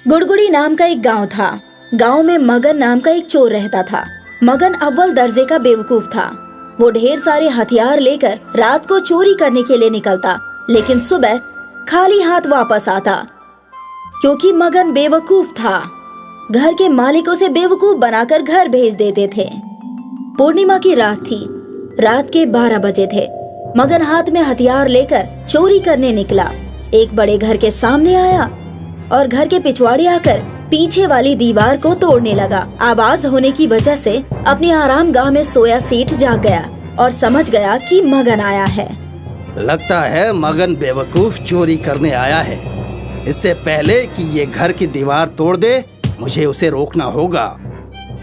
गुड़गुड़ी नाम का एक गांव था। गांव में मगन नाम का एक चोर रहता था। मगन अव्वल दर्जे का बेवकूफ था। वो ढेर सारे हथियार लेकर रात को चोरी करने के लिए निकलता, लेकिन सुबह खाली हाथ वापस आता, क्योंकि मगन बेवकूफ था। घर के मालिक उसे बेवकूफ बनाकर घर भेज देते थे। पूर्णिमा की रात थी। रात के 12 बजे थे। मगन हाथ में हथियार लेकर चोरी करने निकला। एक बड़े घर के सामने आया और घर के पिछवाड़े आकर पीछे वाली दीवार को तोड़ने लगा। आवाज होने की वजह से अपनी आराम गाह में सोया सेठ जाग गया और समझ गया कि मगन आया है। लगता है मगन बेवकूफ चोरी करने आया है। इससे पहले कि ये घर की दीवार तोड़ दे, मुझे उसे रोकना होगा।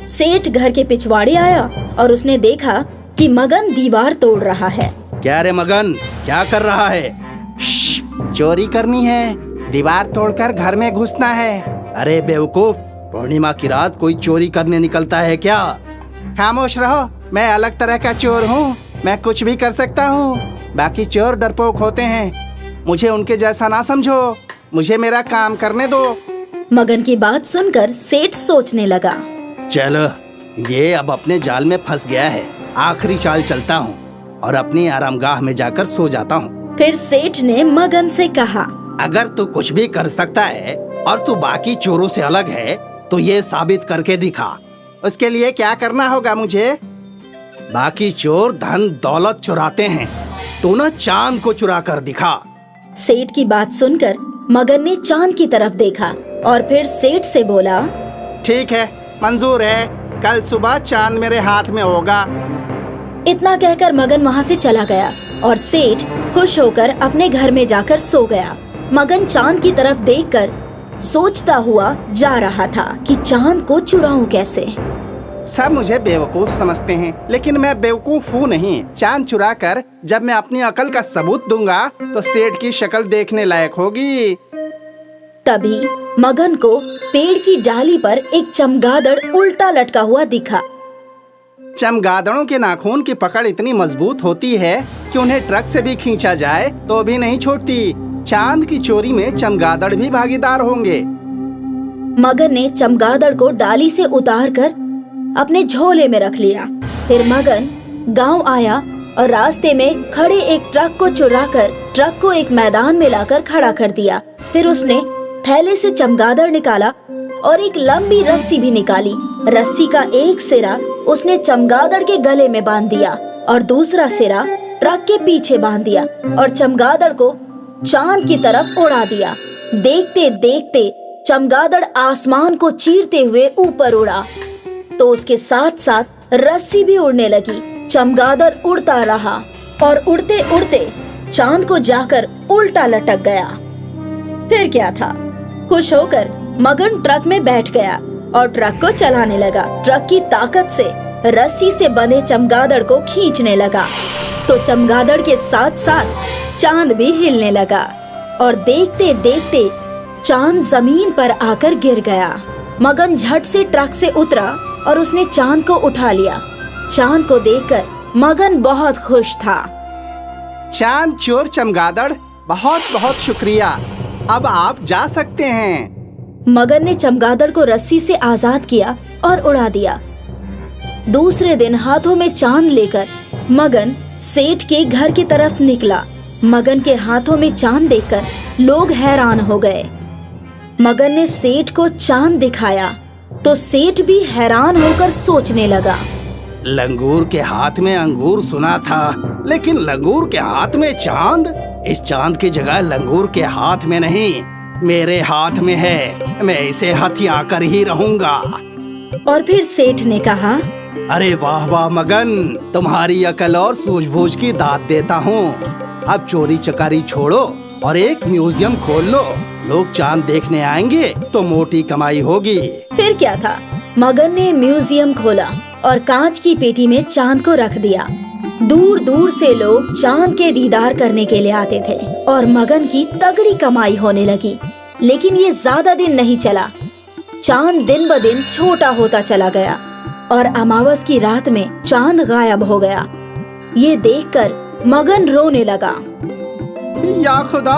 सेठ घर के पिछवाड़े आया और उसने देखा कि मगन दीवार तोड़ रहा है। क्या रे मगन, क्या कर रहा है? चोरी करनी है, दीवार तोड़कर घर में घुसना है। अरे बेवकूफ, पूर्णिमा की रात कोई चोरी करने निकलता है क्या? खामोश रहो, मैं अलग तरह का चोर हूँ। मैं कुछ भी कर सकता हूँ। बाकी चोर डरपोक होते हैं, मुझे उनके जैसा ना समझो। मुझे मेरा काम करने दो। मगन की बात सुनकर सेठ सोचने लगा। चलो, ये अब अपने जाल में फंस गया है। आखिरी चाल चलता हूँ और अपनी आरामगाह में जाकर सो जाता हूँ। फिर सेठ ने मगन से कहा, अगर तू कुछ भी कर सकता है और तू बाकी चोरों से अलग है, तो ये साबित करके दिखा। उसके लिए क्या करना होगा मुझे? बाकी चोर धन दौलत चुराते हैं, तू ना चांद को चुरा कर दिखा। सेठ की बात सुनकर मगन ने चांद की तरफ देखा और फिर सेठ से बोला, ठीक है, मंजूर है। कल सुबह चांद मेरे हाथ में होगा। इतना कहकर मगन वहाँ से चला गया और सेठ खुश होकर अपने घर में जाकर सो गया। मगन चांद की तरफ देखकर सोचता हुआ जा रहा था कि चांद को चुराऊं कैसे। सब मुझे बेवकूफ समझते हैं, लेकिन मैं बेवकूफ हूँ नहीं। चांद चुरा कर जब मैं अपनी अकल का सबूत दूंगा तो सेठ की शक्ल देखने लायक होगी। तभी मगन को पेड़ की डाली पर एक चमगादड़ उल्टा लटका हुआ दिखा। चमगादड़ों के नाखून की पकड़ इतनी मजबूत होती है कि उन्हें ट्रक से भी खींचा जाए तो भी नहीं छोड़ती। चांद की चोरी में चमगादड़ भी भागीदार होंगे। मगन ने चमगादड़ को डाली से उतारकर अपने झोले में रख लिया। फिर मगन गांव आया और रास्ते में खड़े एक ट्रक को चुराकर ट्रक को एक मैदान में लाकर खड़ा कर दिया। फिर उसने थैले से चमगादड़ निकाला और एक लंबी रस्सी भी निकाली। रस्सी का एक सिरा उसने चमगादड़ के गले में बांध दिया और दूसरा सिरा ट्रक के पीछे बांध दिया और चमगादड़ को चांद की तरफ उड़ा दिया। देखते देखते चमगादड़ आसमान को चीरते हुए ऊपर उड़ा, तो उसके साथ साथ रस्सी भी उड़ने लगी। चमगादड़ उड़ता रहा और उड़ते उड़ते चांद को जाकर उल्टा लटक गया। फिर क्या था, खुश होकर मगन ट्रक में बैठ गया और ट्रक को चलाने लगा। ट्रक की ताकत से रस्सी से बंधे चमगादड़ को खींचने लगा, तो चमगादड़ के साथ साथ चांद भी हिलने लगा और देखते देखते चांद जमीन पर आकर गिर गया। मगन झट से ट्रक से उतरा और उसने चांद को उठा लिया। चांद को देखकर मगन बहुत खुश था। चांद चोर चमगादड़, बहुत बहुत शुक्रिया। अब आप जा सकते हैं। मगन ने चमगादड़ को रस्सी से आजाद किया और उड़ा दिया। दूसरे दिन हाथों में चांद लेकर मगन सेठ के घर की तरफ निकला। मगन के हाथों में चांद देखकर लोग हैरान हो गए। मगन ने सेठ को चांद दिखाया तो सेठ भी हैरान होकर सोचने लगा। लंगूर के हाथ में अंगूर सुना था, लेकिन लंगूर के हाथ में चांद? इस चांद की जगह लंगूर के हाथ में नहीं, मेरे हाथ में है। मैं इसे हथिया कर ही रहूंगा। और फिर सेठ ने कहा, अरे वाह वाह मगन, तुम्हारी अकल और सूझबूझ की दाद देता हूँ। अब चोरी चकारी छोड़ो और एक म्यूजियम खोल लो। लोग चांद देखने आएंगे तो मोटी कमाई होगी। फिर क्या था, मगन ने म्यूजियम खोला और कांच की पेटी में चांद को रख दिया। दूर दूर से लोग चांद के दीदार करने के लिए आते थे और मगन की तगड़ी कमाई होने लगी। लेकिन ये ज्यादा दिन नहीं चला। चांद दिन ब दिन छोटा होता चला गया और अमावस की रात में चांद गायब हो गया। ये देखकर मगन रोने लगा। या खुदा,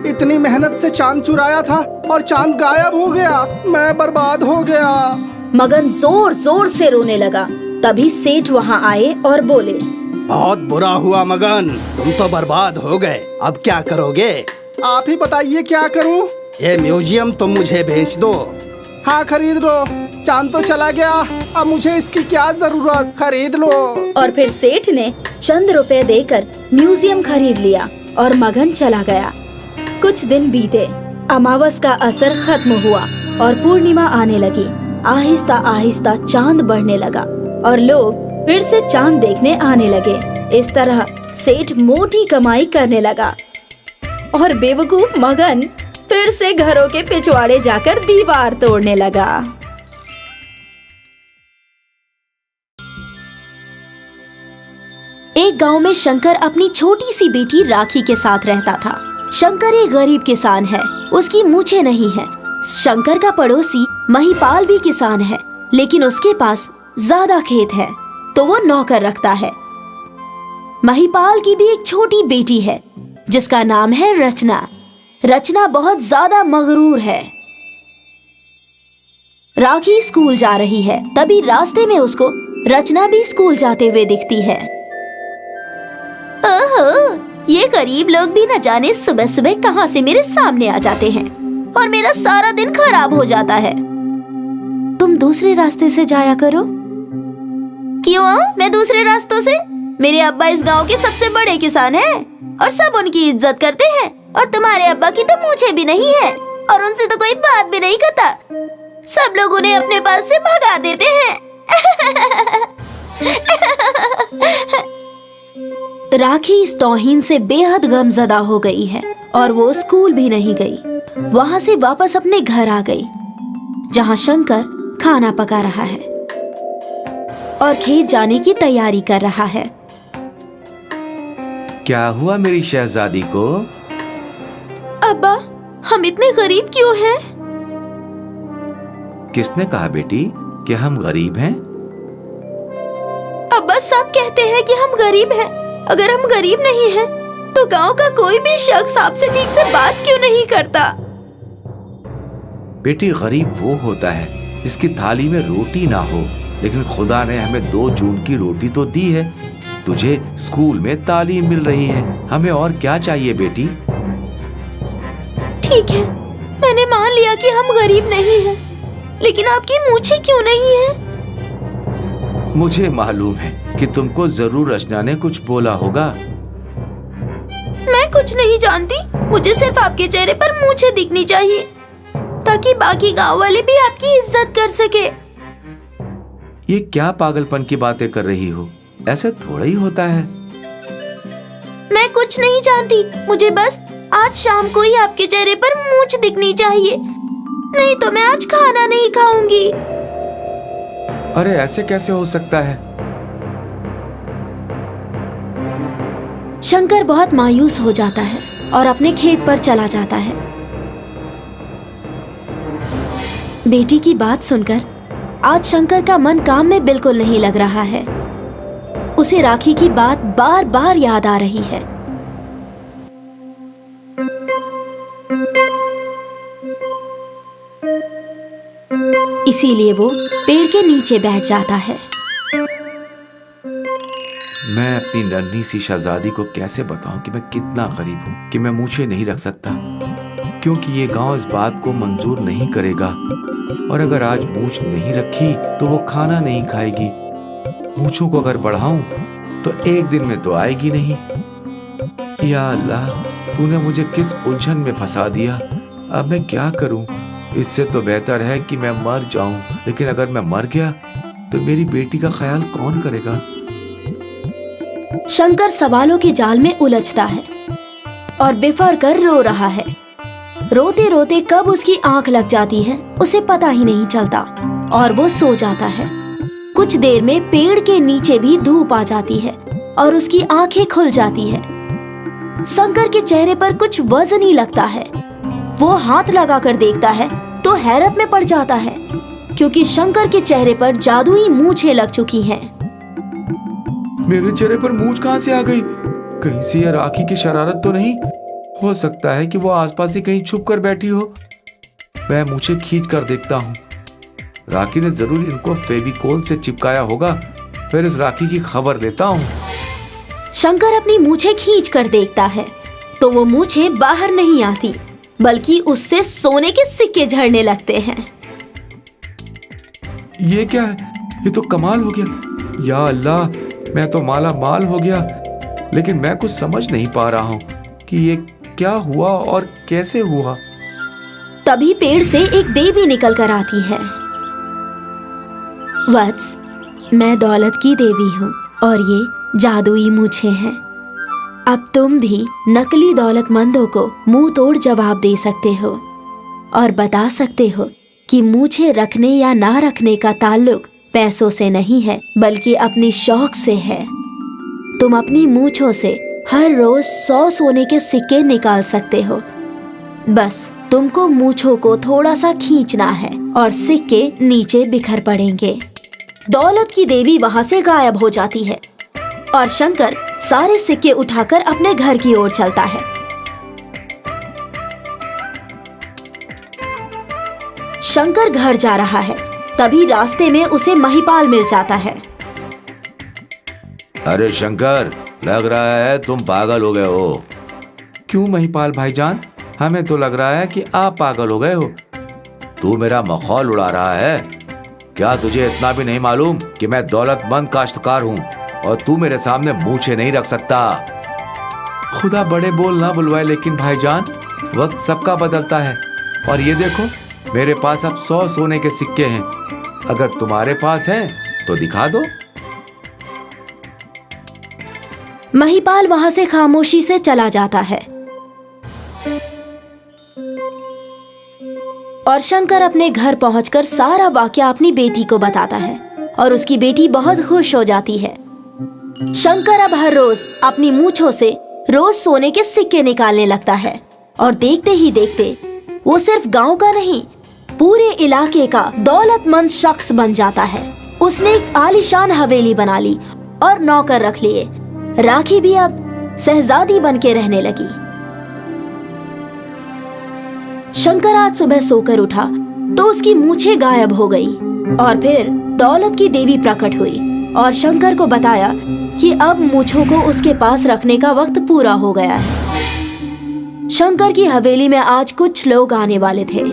इतनी मेहनत से चांद चुराया था और चांद गायब हो गया। मैं बर्बाद हो गया। मगन जोर जोर से रोने लगा। तभी सेठ वहाँ आए और बोले, बहुत बुरा हुआ मगन, तुम तो बर्बाद हो गए। अब क्या करोगे? आप ही बताइए क्या करूं? ये म्यूजियम तुम मुझे बेच दो। हाँ खरीद लो, चांद तो चला गया, अब मुझे इसकी क्या जरूरत, खरीद लो। और फिर सेठ ने चंद रुपए देकर म्यूजियम खरीद लिया और मगन चला गया। कुछ दिन बीते, अमावस का असर खत्म हुआ और पूर्णिमा आने लगी। आहिस्ता आहिस्ता चांद बढ़ने लगा और लोग फिर से चांद देखने आने लगे। इस तरह सेठ मोटी कमाई करने लगा और बेवकूफ मगन फिर से घरों के पिछवाड़े जाकर दीवार तोड़ने लगा। एक गांव में शंकर अपनी छोटी सी बेटी राखी के साथ रहता था। शंकर एक गरीब किसान है, उसकी मूछें नहीं है। शंकर का पड़ोसी महिपाल भी किसान है, लेकिन उसके पास ज्यादा खेत है तो वो नौकर रखता है। महिपाल की भी एक छोटी बेटी है जिसका नाम है रचना। रचना बहुत ज्यादा मगरूर है। राखी स्कूल जा रही है, तभी रास्ते में उसको रचना भी स्कूल जाते हुए दिखती है। ओहो, ये गरीब लोग भी न जाने सुबह सुबह कहां से मेरे सामने आ जाते हैं और मेरा सारा दिन खराब हो जाता है। तुम दूसरे रास्ते से जाया करो। क्यों? मैं दूसरे रास्तों से? मेरे अब्बा इस गांव के सबसे बड़े किसान हैं और सब उनकी इज्जत करते हैं, और तुम्हारे अब्बा की तो मूछें भी नहीं है और उनसे तो कोई बात भी नहीं करता। सब लोग उन्हें अपने पास से भगा देते हैं। राखी इस तौहीन से बेहद गमज़दा हो गई है और वो स्कूल भी नहीं गई। वहाँ से वापस अपने घर आ गई, जहाँ शंकर खाना पका रहा है और खेत जाने की तैयारी कर रहा है। क्या हुआ मेरी शहजादी को? अब्बा, हम इतने गरीब क्यों हैं? किसने कहा बेटी कि हम गरीब हैं? अब्बा, सब कहते हैं कि हम गरीब हैं। अगर हम गरीब नहीं हैं, तो गांव का कोई भी शख्स आपसे ठीक से बात क्यों नहीं करता? बेटी, गरीब वो होता है जिसकी थाली में रोटी ना हो, लेकिन खुदा ने हमें 2 जून की रोटी तो दी है। तुझे स्कूल में तालीम मिल रही है, हमें और क्या चाहिए बेटी? ठीक है, मैंने मान लिया कि हम गरीब नहीं हैं, लेकिन आपकी मूछें क्यों नहीं है? मुझे मालूम है कि तुमको जरूर रचना ने कुछ बोला होगा। मैं कुछ नहीं जानती, मुझे सिर्फ आपके चेहरे पर मूछें दिखनी चाहिए ताकि बाकी गांव वाले भी आपकी इज्जत कर सके। ये क्या पागलपन की बातें कर रही हो? ऐसे थोड़ा ही होता है। मैं कुछ नहीं जानती, मुझे बस आज शाम को ही आपके चेहरे पर मूछ दिखनी चाहिए, नहीं तो मैं आज खाना नहीं खाऊंगी। अरे ऐसे कैसे हो सकता है? शंकर बहुत मायूस हो जाता है और अपने खेत पर चला जाता है। बेटी की बात सुनकर आज शंकर का मन काम में बिल्कुल नहीं लग रहा है। उसे राखी की बात बार बार याद आ रही है। इसीलिए वो पेड़ के नीचे बैठ जाता है। मैं अपनी नन्ही सी शहजादी को कैसे बताऊं कि मैं कितना गरीब हूं, कि मैं मूछें नहीं रख सकता, क्योंकि ये गांव इस बात को मंजूर नहीं करेगा। और अगर आज मूछ नहीं रखी तो वो खाना नहीं खाएगी। मूछों को अगर बढ़ाऊं तो एक दिन में तो आएगी नहीं। या अल्लाह, तूने मुझे किस उलझन में फंसा दिया। अब मैं क्या करूं? इससे तो बेहतर है कि मैं मर जाऊं, लेकिन अगर मैं मर गया तो मेरी बेटी का ख्याल कौन करेगा? शंकर सवालों के जाल में उलझता है और बिफर कर रो रहा है। रोते रोते कब उसकी आंख लग जाती है उसे पता ही नहीं चलता और वो सो जाता है। कुछ देर में पेड़ के नीचे भी धूप आ जाती है और उसकी आंखें खुल जाती है। शंकर के चेहरे पर कुछ वजन ही लगता है। वो हाथ लगाकर देखता है तो हैरत में पड़ जाता है, क्योंकि शंकर के चेहरे पर जादुई मूंछें लग चुकी हैं। मेरे चेहरे पर मूंछ कहां से आ गई? कहीं से यह राखी की शरारत तो नहीं? हो सकता है कि वो आसपास ही कहीं छुप कर बैठी हो। मैं मूछें खींच कर देखता हूँ। राखी ने जरूर इनको फेविकोल से चिपकाया होगा। फिर इस राखी की खबर लेता हूँ। शंकर अपनी मूछें खींच कर देखता है तो वो मूछें बाहर नहीं आती, बल्कि उससे सोने के सिक्के झड़ने लगते हैं। ये क्या है? ये तो कमाल हो गया। या अल्लाह, मैं तो माला माल हो गया। लेकिन मैं कुछ समझ नहीं पा रहा हूँ कि ये क्या हुआ और कैसे हुआ। तभी पेड़ से एक देवी निकल कर आती है। वत्स, मैं दौलत की देवी हूँ और ये जादुई मूछें हैं। अब तुम भी नकली दौलतमंदों को मुंह तोड़ जवाब दे सकते हो और बता सकते हो कि मूछें रखने या ना रखने का ताल्लुक पैसों से नहीं है, बल्कि अपनी शौक से है। तुम अपनी मूछों से हर रोज 100 सोने के सिक्के निकाल सकते हो। बस तुमको मूछों को थोड़ा सा खींचना है और सिक्के नीचे बिखर पड़ेंगे। दौलत की देवी वहां से गायब हो जाती है और शंकर सारे सिक्के उठाकर अपने घर की ओर चलता है। शंकर घर जा रहा है, तभी रास्ते में उसे महिपाल मिल जाता है। अरे शंकर, लग रहा है तुम पागल हो गए हो। क्यों महिपाल भाईजान? हमें तो लग रहा है कि आप पागल हो गए हो। तू मेरा मखौल उड़ा रहा है। क्या तुझे इतना भी नहीं मालूम कि मैं दौलतमंद काश्तकार हूँ और तू मेरे सामने मूछें नहीं रख सकता? खुदा बड़े बोल ना बुलवाए, लेकिन भाईजान वक्त सबका बदलता है। और ये देखो, मेरे पास अब 100 सोने के सिक्के हैं। अगर तुम्हारे पास हैं तो दिखा दो। महिपाल वहां से खामोशी से चला जाता है और शंकर अपने घर पहुंचकर सारा वाकया अपनी बेटी को बताता है और उसकी बेटी बहुत खुश हो जाती है। शंकर अब हर रोज अपनी मूंछों से रोज सोने के सिक्के निकालने लगता है और देखते ही देखते वो सिर्फ गांव का नहीं, पूरे इलाके का दौलतमंद शख्स बन जाता है। उसने एक आलीशान हवेली बना ली और नौकर रख लिए। राखी भी अब शहजादी बन के रहने लगी। शंकर आज सुबह सोकर उठा तो उसकी मूछें गायब हो गई और फिर दौलत की देवी प्रकट हुई और शंकर को बताया कि अब मूछों को उसके पास रखने का वक्त पूरा हो गया है। शंकर की हवेली में आज कुछ लोग आने वाले थे।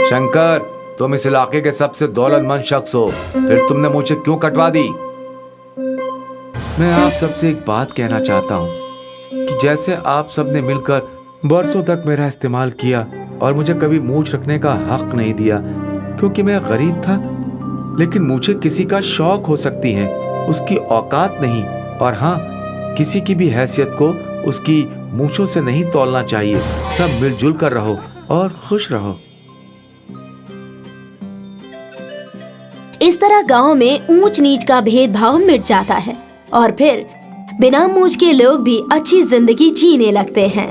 शंकर, तुम इस इलाके के सबसे दौलतमंद शख्स हो, फिर तुमने मुझे क्यों कटवा दी? मैं आप सबसे एक बात कहना चाहता हूँ कि जैसे आप सबने मिलकर बरसों तक मेरा इस्तेमाल किया और मुझे कभी मूछ रखने का हक नहीं दिया क्योंकि मैं गरीब था, लेकिन मुझे किसी का शौक हो सकती है, उसकी औकात नहीं। और हाँ, किसी की भी हैसियत को उसकी मूछों से नहीं तौलना चाहिए। सब मिलजुल कर रहो और खुश रहो। इस तरह गांव में ऊंच नीच का भेदभाव मिट जाता है और फिर बिना मूछ के लोग भी अच्छी जिंदगी जीने लगते हैं।